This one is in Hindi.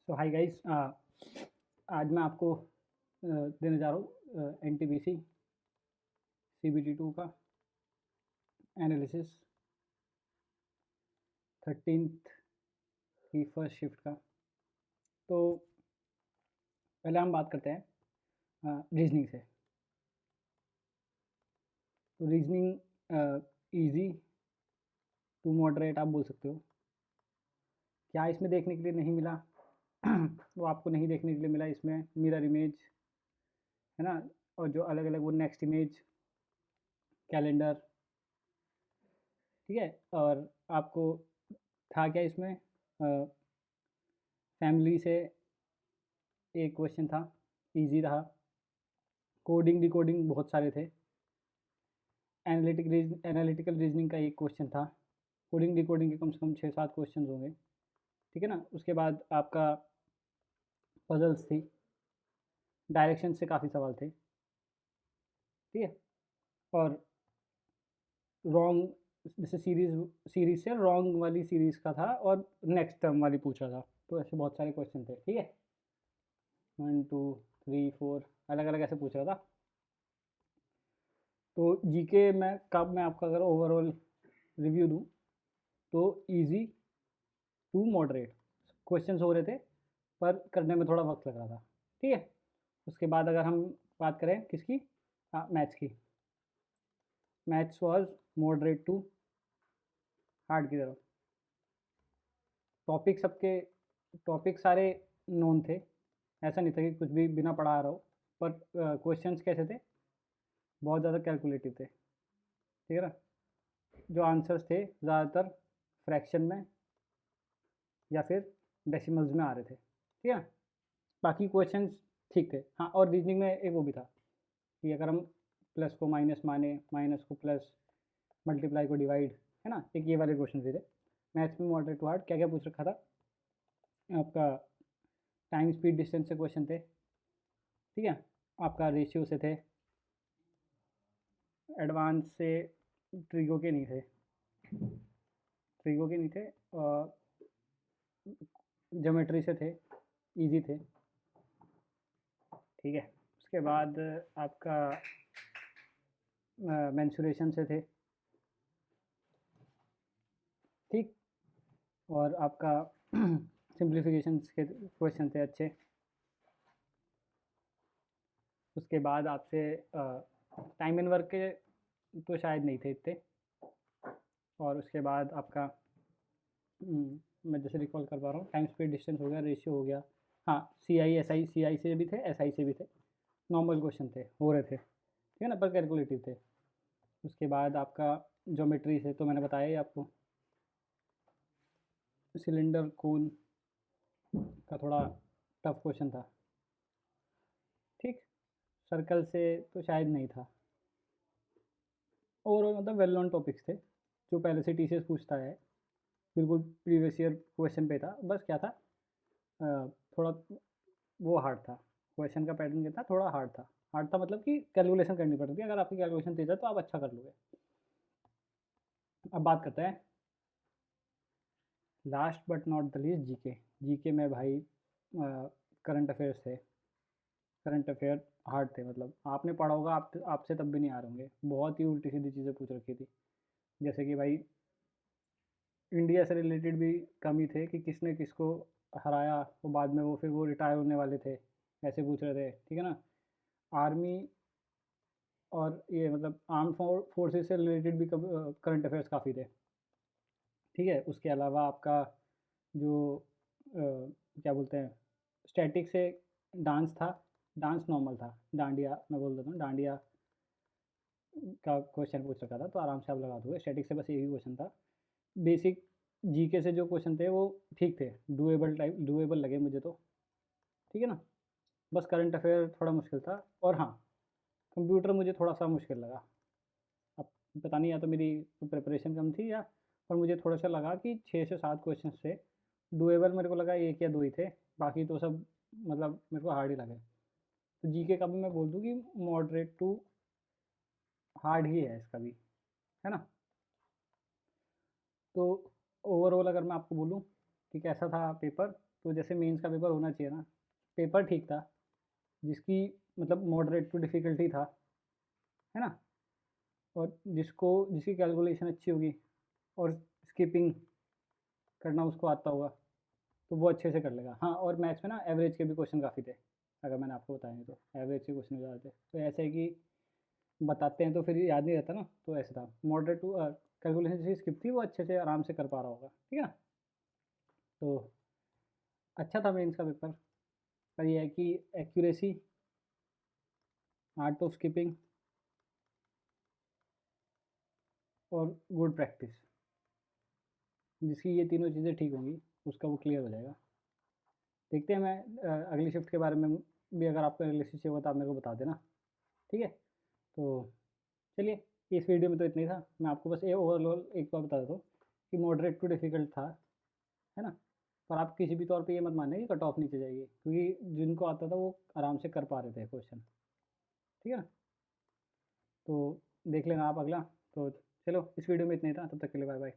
सो हाय गाइस, आज मैं आपको देने जा रहा हूँ एनटीपीसी सीबीटी 2 का एनालिसिस 13th की फर्स्ट शिफ्ट का। तो पहले हम बात करते हैं रीजनिंग से। तो रीजनिंग इजी टू मॉडरेट आप बोल सकते हो। क्या इसमें देखने के लिए नहीं मिला? वो आपको नहीं देखने के लिए मिला इसमें मिरर इमेज, है ना, और जो अलग अलग वो नेक्स्ट इमेज, कैलेंडर, ठीक है। और आपको था क्या इसमें, फैमिली से एक क्वेश्चन था, इजी रहा। कोडिंग डिकोडिंग बहुत सारे थे। एनालिटिकल रीजनिंग का एक क्वेश्चन था। कोडिंग डिकोडिंग के कम से कम 6-7 क्वेश्चन होंगे, ठीक है ना। उसके बाद आपका पजल्स थी, डायरेक्शन से काफ़ी सवाल थे, ठीक है। और रॉन्ग, जैसे सीरीज से रॉन्ग वाली सीरीज का था, और नेक्स्ट टर्म वाली पूछ रहा था। तो ऐसे बहुत सारे क्वेश्चन थे, ठीक है। 1 2 3 4 अलग अलग ऐसे पूछ रहा था। तो जीके में कब मैं आपका अगर ओवरऑल रिव्यू दूँ तो इजी टू मॉडरेट क्वेश्चंस हो रहे थे, पर करने में थोड़ा वक्त लग रहा था, ठीक है। उसके बाद अगर हम बात करें किसकी, मैथ्स की, maths was moderate to hard की तरफ। टॉपिक सारे नोन थे, ऐसा नहीं था कि कुछ भी बिना पढ़ा आ रहा हो। पर क्वेश्चंस कैसे थे, बहुत ज़्यादा कैलकुलेटिव थे, ठीक है ना। जो आंसर्स थे ज़्यादातर फ्रैक्शन में या फिर डेसिमल्स में आ रहे थे, ठीक है। बाकी क्वेश्चंस ठीक थे। हाँ, और रीजनिंग में एक वो भी था कि अगर हम प्लस को माइनस माने, माइनस को प्लस, मल्टीप्लाई को डिवाइड, है ना, एक ये वाले क्वेश्चन भी थे। मैथ्स में मॉडरेट टू हार्ड क्या क्या पूछ रखा था आपका, टाइम स्पीड डिस्टेंस से क्वेश्चन थे, ठीक है। आपका रेशियो से थे, एडवांस से ट्रिगो के नहीं थे, ट्रिगो के नहीं थे, और ज्योमेट्री से थे, इजी थे, ठीक है। उसके बाद आपका मेंसुरेशन से थे, ठीक। और आपका सिंप्लीफिकेशन के क्वेश्चन थे अच्छे। उसके बाद आपसे टाइम एंड वर्क के तो शायद नहीं थे इतने। और उसके बाद आपका मैं जैसे रिकॉल कर पा रहा हूँ, टाइम स्पीड डिस्टेंस हो गया, रेशियो हो गया। हाँ, सी आई से भी थे, एस आई से भी थे। नॉर्मल क्वेश्चन थे, हो रहे थे, ठीक है ना, पर कैलकुलेटिव थे। उसके बाद आपका ज्योमेट्री से तो मैंने बताया ही आपको, सिलेंडर कोन का थोड़ा टफ क्वेश्चन था, ठीक। सर्कल से तो शायद नहीं था। ओवरऑल मतलब वेल नोन टॉपिक्स थे जो पहले से टीसीएस पूछता है, बिल्कुल प्रीवियस ईयर क्वेश्चन पे था। बस क्या था, थोड़ा वो हार्ड था, क्वेश्चन का पैटर्न क्या था, थोड़ा हार्ड था। हार्ड था मतलब कि कैलकुलेशन करनी पड़ती थी। अगर आपकी कैलकुलेशन तेज है तो आप अच्छा कर लोगे। अब बात करते हैं last but not the least, GK. GK में भाई करंट अफेयर्स थे। करंट अफेयर हार्ड थे, मतलब आपने पढ़ा होगा, आपसे तब भी नहीं आ रहे होंगे। बहुत ही उल्टी सीधी चीज़ें पूछ रखी थी, जैसे कि भाई इंडिया से रिलेटेड भी कम ही थे कि किसने किसको हराया, वो बाद में वो फिर वो रिटायर होने वाले थे, ऐसे पूछ रहे थे, ठीक है ना। आर्मी और ये मतलब आर्म फोर्सेस से रिलेटेड भी करंट अफेयर्स काफ़ी थे, ठीक है। उसके अलावा आपका जो क्या बोलते हैं, स्टैटिक से डांस था। डांस नॉर्मल था, डांडिया मैं बोल देता हूँ, डांडिया का क्वेश्चन पूछ रखा था, तो आराम से आप लगा दोगे। स्टैटिक से बस यही क्वेश्चन था। बेसिक जीके से जो क्वेश्चन थे वो ठीक थे, डुएबल लगे मुझे तो, ठीक है ना। बस करंट अफेयर थोड़ा मुश्किल था। और हाँ, कंप्यूटर मुझे थोड़ा सा मुश्किल लगा। अब पता नहीं, या तो मेरी प्रिपरेशन कम थी, या पर मुझे थोड़ा सा लगा कि 6 से 7 क्वेश्चन थे डुएबल, मेरे को लगा एक या दो ही थे, बाकी तो सब मतलब मेरे को हार्ड ही लगे। तो जीके का भी मैं बोल दूँ कि मॉडरेट टू हार्ड ही है इसका भी, है ना। तो ओवरऑल अगर मैं आपको बोलूँ कि कैसा था पेपर, तो जैसे मेंस का पेपर होना चाहिए ना, पेपर ठीक था, जिसकी मतलब मॉडरेट टू डिफ़िकल्टी था, है ना? और जिसकी कैलकुलेशन अच्छी होगी और स्किपिंग करना उसको आता होगा, तो वो अच्छे से कर लेगा। हाँ, और मैथ्स में ना एवरेज के भी क्वेश्चन काफ़ी थे, अगर मैंने आपको बताए हैं तो, एवरेज के क्वेश्चन ज़्यादा थे। तो ऐसा है कि बताते हैं तो फिर याद नहीं रहता ना, तो ऐसा था। मॉडरेट टू कैलकुलेशन जिसकी स्किप थी वो अच्छे से आराम से कर पा रहा होगा, ठीक है ना? तो अच्छा था मेंस का पेपर, पर ये है कि एक्यूरेसी, आर्ट ऑफ स्किपिंग और गुड प्रैक्टिस, जिसकी ये तीनों चीज़ें ठीक होंगी, उसका वो क्लियर हो जाएगा। देखते हैं, मैं अगली शिफ्ट के बारे में भी अगर आपको एनालिसिस चाहिए होगा तो आप मेरे को बता देना, ठीक है? तो चलिए, इस वीडियो में तो इतना ही था। मैं आपको बस ये ओवरऑल एक बार बता देता हूँ कि मॉडरेट टू डिफ़िकल्ट था, है ना? पर आप किसी भी तौर पे ये मत मानना कि कट ऑफ नीचे जाएगी, क्योंकि जिनको आता था वो आराम से कर पा रहे थे क्वेश्चन, ठीक है ना? तो देख लेना आप अगला। तो चलो, इस वीडियो में इतना ही था, तब तक के लिए बाय बाय।